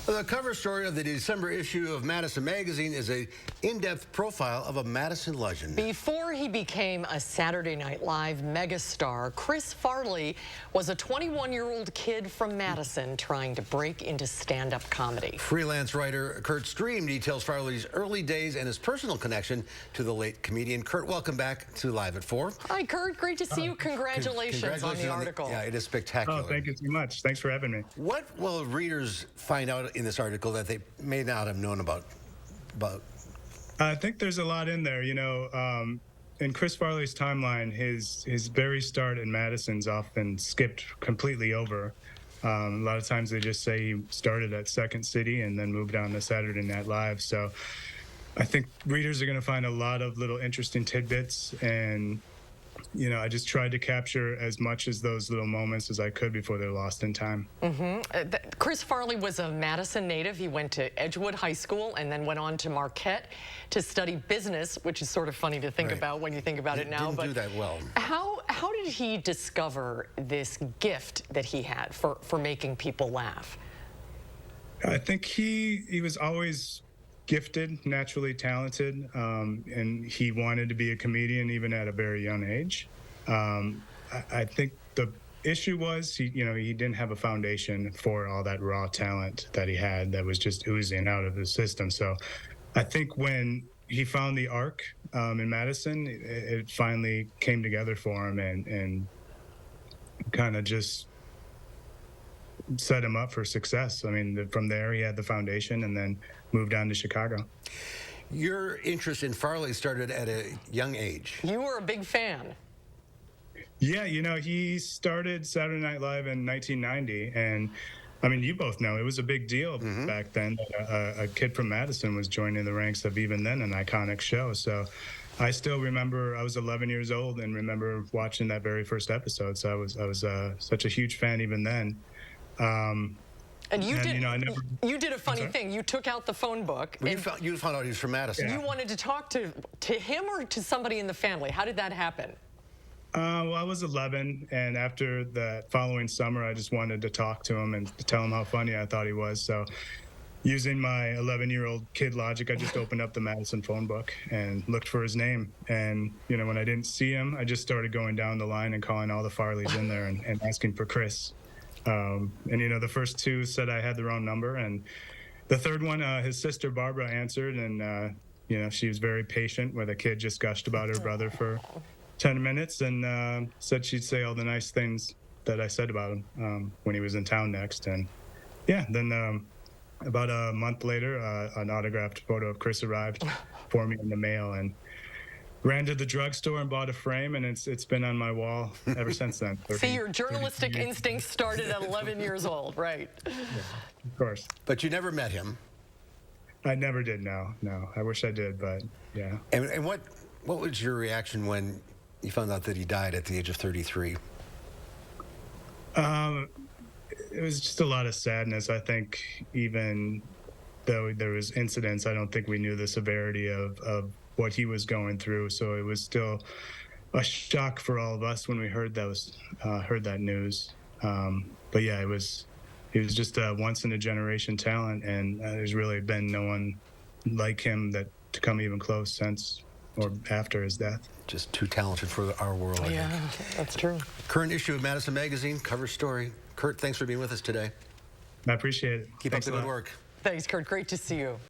The cover story of the December issue of Madison Magazine is a in-depth profile of a Madison legend. Before he became a Saturday Night Live megastar, Chris Farley was a 21-year-old kid from Madison trying to break into stand-up comedy. Freelance writer Kurt Stream details Farley's early days and his personal connection to the late comedian. Kurt, welcome back to Live at 4. Hi, Kurt. Great to see you. Congratulations on the article. Yeah, it is spectacular. Oh, thank you so much. Thanks for having me. What will readers find out in this article that they may not have known about? I think there's a lot in there. In Chris Farley's timeline, his very start in Madison's often skipped completely over. A lot of times they just say he started at Second City and then moved on to Saturday Night Live. So I think readers are going to find a lot of little interesting tidbits, and I just tried to capture as much as those little moments as I could before they're lost in time. Chris Farley was a Madison native. He went to Edgewood High School and then went on to Marquette to study business, which is sort of funny to think about when you think about it now. Didn't do that well. How did he discover this gift that he had for making people laugh? I think he was always gifted, naturally talented, and he wanted to be a comedian even at a very young age. I think the issue was he didn't have a foundation for all that raw talent that he had that was just oozing out of his system. So I think when he found the arc in Madison, it finally came together for him and kind of just set him up for success. I mean, from there he had the foundation and then moved on to Chicago. Your interest in Farley started at a young age. You were a big fan. Yeah, he started Saturday Night Live in 1990, and I mean, you both know it was a big deal back then that a kid from Madison was joining the ranks of even then an iconic show. So I still remember I was 11 years old and remember watching that very first episode. So I was such a huge fan even then. And you did a funny thing. You took out the phone book. Well, you found out he was from Madison. You wanted to talk to him or to somebody in the family. How did that happen? Well, I was 11, and after that following summer, I just wanted to talk to him and to tell him how funny I thought he was. So using my 11-year-old kid logic, I just opened up the Madison phone book and looked for his name. And, when I didn't see him, I just started going down the line and calling all the Farleys in there and asking for Chris. And the first two said I had the wrong number, and the third one, his sister Barbara answered, and she was very patient, where the kid just gushed about her brother for 10 minutes and said she'd say all the nice things that I said about him when he was in town next. And yeah, then about a month later, an autographed photo of Chris arrived for me in the mail, and ran to the drugstore and bought a frame, and it's been on my wall ever since then. See, your journalistic instincts started at 11 years old, right? Yeah, of course. But you never met him. I never did, no. I wish I did, but yeah. And what was your reaction when you found out that he died at the age of 33? It was just a lot of sadness. I think even though there was incidents, I don't think we knew the severity of what he was going through. So it was still a shock for all of us when we heard that news. But yeah, he was just a once in a generation talent, and there's really been no one like him to come even close since or after his death. Just too talented for our world, I think. That's true. Current issue of Madison Magazine, cover story. Kurt, thanks for being with us today. I appreciate it. Keep up the good work. Thanks, Kurt. Great to see you.